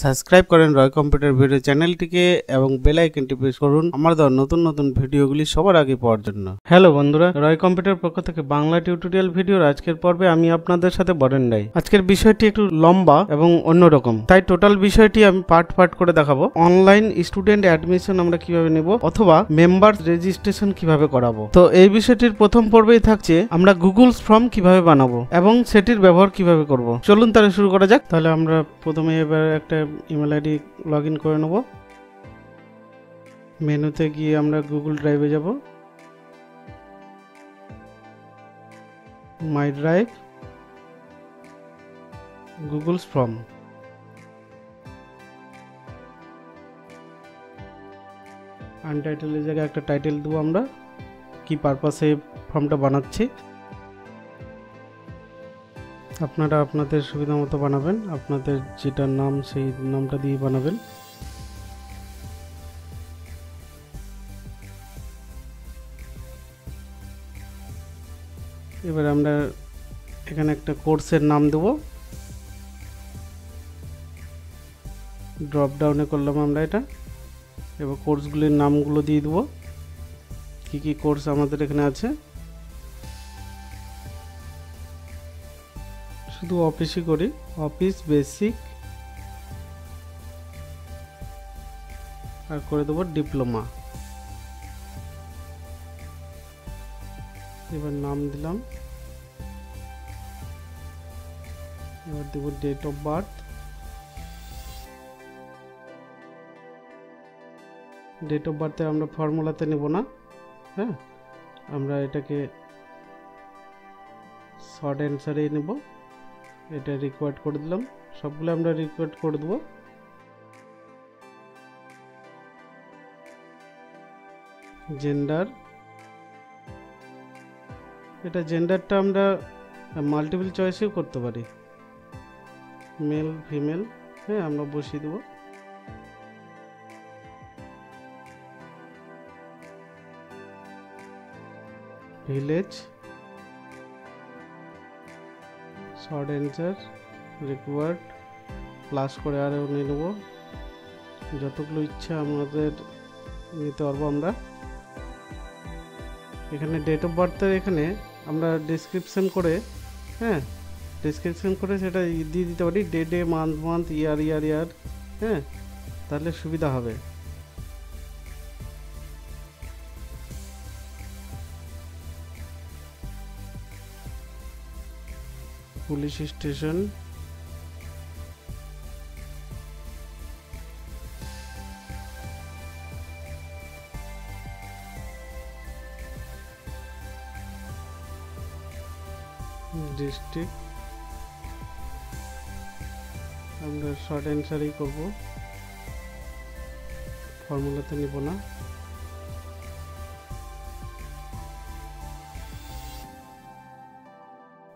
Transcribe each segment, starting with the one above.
Subscribe করেন রয় computer video চ্যানেলটিকে এবং বেল আইকনটি প্রেস করুন আমার দেওয়া নতুন নতুন ভিডিওগুলি সবার আগে পাওয়ার জন্য। হ্যালো বন্ধুরা, রয় কম্পিউটার পক্ষ থেকে বাংলা টিউটোরিয়াল ভিডিওর আজকের পর্বে আমি আপনাদের সাথে বরেন্ডাই। আজকের বিষয়টি একটু লম্বা এবং অন্যরকম, তাই টোটাল বিষয়টি আমি পার্ট করে দেখাবো। অনলাইন স্টুডেন্ট অ্যাডমিশন আমরা কিভাবে নেব অথবা মেম্বার রেজিস্ট্রেশন কিভাবে করাবো। তো এই বিষয়টির প্রথম পর্বেই থাকছে আমরা গুগল ফর্ম কিভাবে বানাবো এবং সেটির ব্যবহার কিভাবে করব। চলুন তাহলে শুরু করা যাক। তাহলে আমরা প্রথমে এবার একটা ইমেল আইডি লগ ইন করে নেব। মেনুতে গিয়ে আমরা গুগল ড্রাইভে যাব, মাই ড্রাইভ, গুগল ফর্ম। আনটাইটেলের জায়গায় একটা টাইটেল দেবো, আমরা কি পারপাসে ফর্মটা বানাচ্ছি। আপনারা আপনাদের সুবিধা মতো বানাবেন, আপনাদের যেটা নাম সেই নামটা দিয়ে বানাবেন। এবার আমরা এখানে একটা কোর্সের নাম দেব, ড্রপ ডাউনে করলাম আমরা এটা। এবার কোর্সগুলির নামগুলো দিয়ে দেবো, কি কি কোর্স আমাদের এখানে আছে। শুধু অফিসই করি, অফিস বেসিক, আর করে দেবো ডিপ্লোমা। এবার নাম দিলাম, এবার দেব date of birth. Date of বার্থে আমরা ফর্মুলাতে নেব না, হ্যাঁ, আমরা এটাকে শর্ট অ্যান্সারেই নেব। এটা রিকোয়ার্ড করে দিলাম, সবগুলো আমরা রিকোয়ার্ড করে দেবো। জেন্ডার, এটা জেন্ডারটা আমরা মাল্টিপল চয়েসেও করতে পারি, মেল ফিমেল, হ্যাঁ, আমরা বসিয়ে দেবো। Village, short answer, required, plus করে আরও নিয়ে নেব, যতগুলো ইচ্ছা আমাদের নিতে পারবো আমরা। এখানে ডেট অফ বার্থের এখানে আমরা ডেসক্রিপশন করে, হ্যাঁ, ডেসক্রিপশন করে সেটা দিয়ে দিতে পারি, ডে মান্থ ইয়ার, হ্যাঁ, তাহলে সুবিধা হবে। পুলিশ স্টেশন, ডিস্ট্রিক্ট, আমরা শর্ট অ্যান্সারই করবো, ফর্মুলাতে নিব না।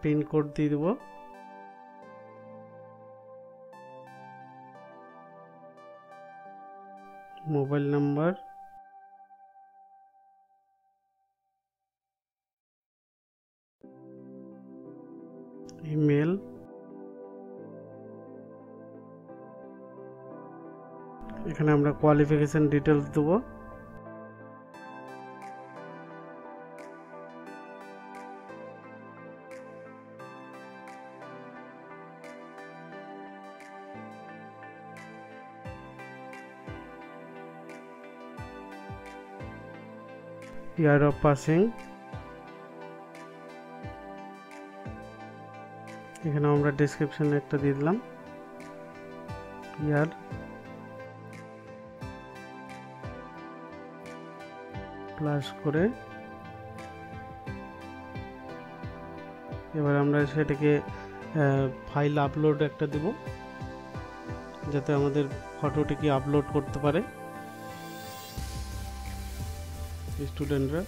পিনকোড দিয়ে দেব, মোবাইল নাম্বার, ইমেল, এখানে আমরা কোয়ালিফিকেশন ডিটেলস দেব। ইয়ার অফ পাসিং, এখানে আমরা ডেসক্রিপশনে একটা দিয়ে দিলাম, ইয়ার, প্লাস করে। এবার আমরা সেটাকে ফাইল আপলোড একটা দেব, যাতে আমাদের ফটোটিকে আপলোড করতে পারে স্টুডেন্টরা।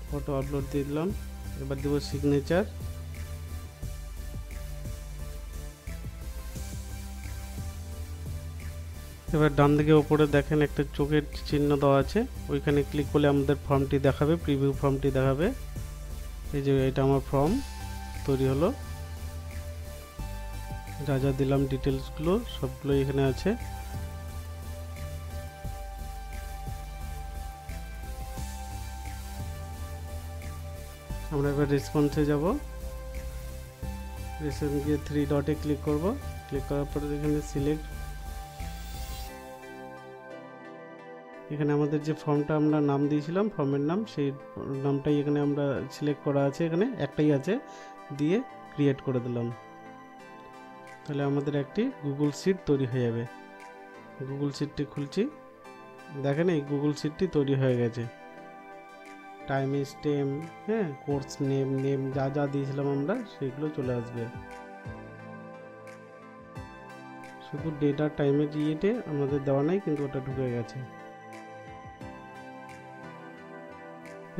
ফটো আপলোড দিয়ে দিলাম। এবার দেব সিগনেচার, এবার ডান দিকে উপরে দেখেন একটা চোখের চিহ্ন দেওয়া আছে, ওইখানে ক্লিক করলে আমাদের ফর্মটি দেখাবে, প্রিভিউ ফর্মটি দেখাবে। এই যে এটা আমার ফর্ম তৈরি হলো, যা যা দিলাম ডিটেলসগুলো সবগুলো এখানে আছে। আমরা এবার রেসপন্সে যাব। রেসপন্স গিয়ে 3 ডটে ক্লিক করব। ক্লিক করার পরে এখানে সিলেক্ট, এখানে আমাদের যে ফর্মটা আমরা নাম দিয়েছিলাম ফর্মের নাম, সেই নামটাই এখানে আমরা সিলেক্ট করা আছে, এখানে একটাই আছে, দিয়ে ক্রিয়েট করে দিলাম। তাহলে আমাদের একটি গুগল শিট তৈরি হয়ে যাবে। গুগল শিটটি খুলছি, দেখেন এই গুগল শিটটি তৈরি হয়ে গেছে। টাইম স্ট্যাম্প, হ্যাঁ, কোর্স নেম যা যা দিয়েছিলাম আমরা সেগুলো চলে আসবে। শুধু ডেট আর টাইমের ইয়েতে আমাদের দেওয়া নাই, কিন্তু ওটা ঢুকে গেছে।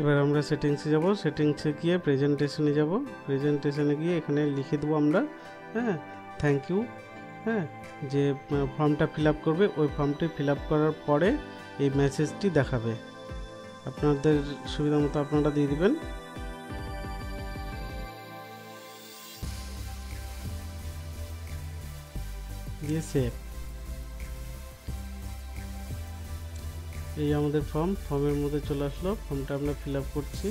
এবার আমরা সেটিংসে যাব। সেটিংসে গিয়ে প্রেজেন্টেশনে যাব। প্রেজেন্টেশনে গিয়ে এখানে লিখে দেবো আমরা, হ্যাঁ, থ্যাংক ইউ। হ্যাঁ, যে ফর্মটা ফিল আপ করবে ওই ফর্মটি ফিল আপ করার পরে এই মেসেজটি দেখাবে। আপনাদের সুবিধা মতো আপনারা দিয়ে দিবেন। দিয়ে সেভ। এই আমাদের ফর্মের মধ্যে চলে আসলো। ফর্মটা আমরা ফিল আপ করছি।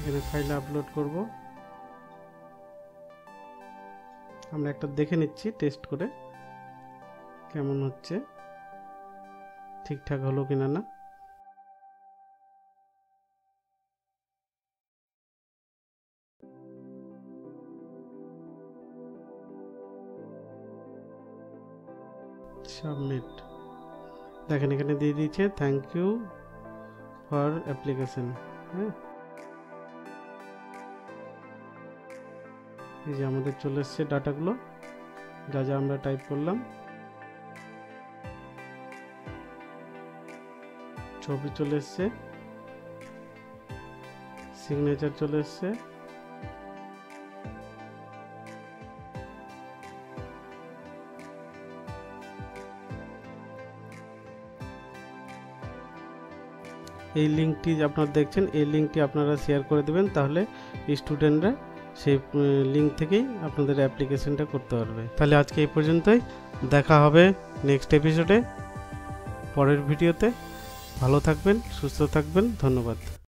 এখানে ফাইল আপলোড করব। আমরা একটা দেখে নিচ্ছি টেস্ট করে কেমন হচ্ছে, ঠিকঠাক হলো কিনা না। সাবমিট। দেখেন এখানে দিয়ে দিয়েছে থ্যাংক ইউ ফর অ্যাপ্লিকেশন। হ্যাঁ, এই যে আমাদের চলে এসছে ডাটাগুলো, যা যা আমরা টাইপ করলাম। ছবি চলে এসছে, সিগনেচার চলে এসছে, এই লিঙ্কটি আপনারা দেখছেন, এই লিঙ্কটি আপনারা শেয়ার করে দেবেন, তাহলে স্টুডেন্টরা সেই লিঙ্ক থেকেই আপনাদের অ্যাপ্লিকেশনটা করতে পারবে। তাহলে আজকে এই পর্যন্তই, দেখা হবে নেক্সট এপিসোডে, পরের ভিডিওতে। ভালো থাকবেন, সুস্থ থাকবেন, ধন্যবাদ।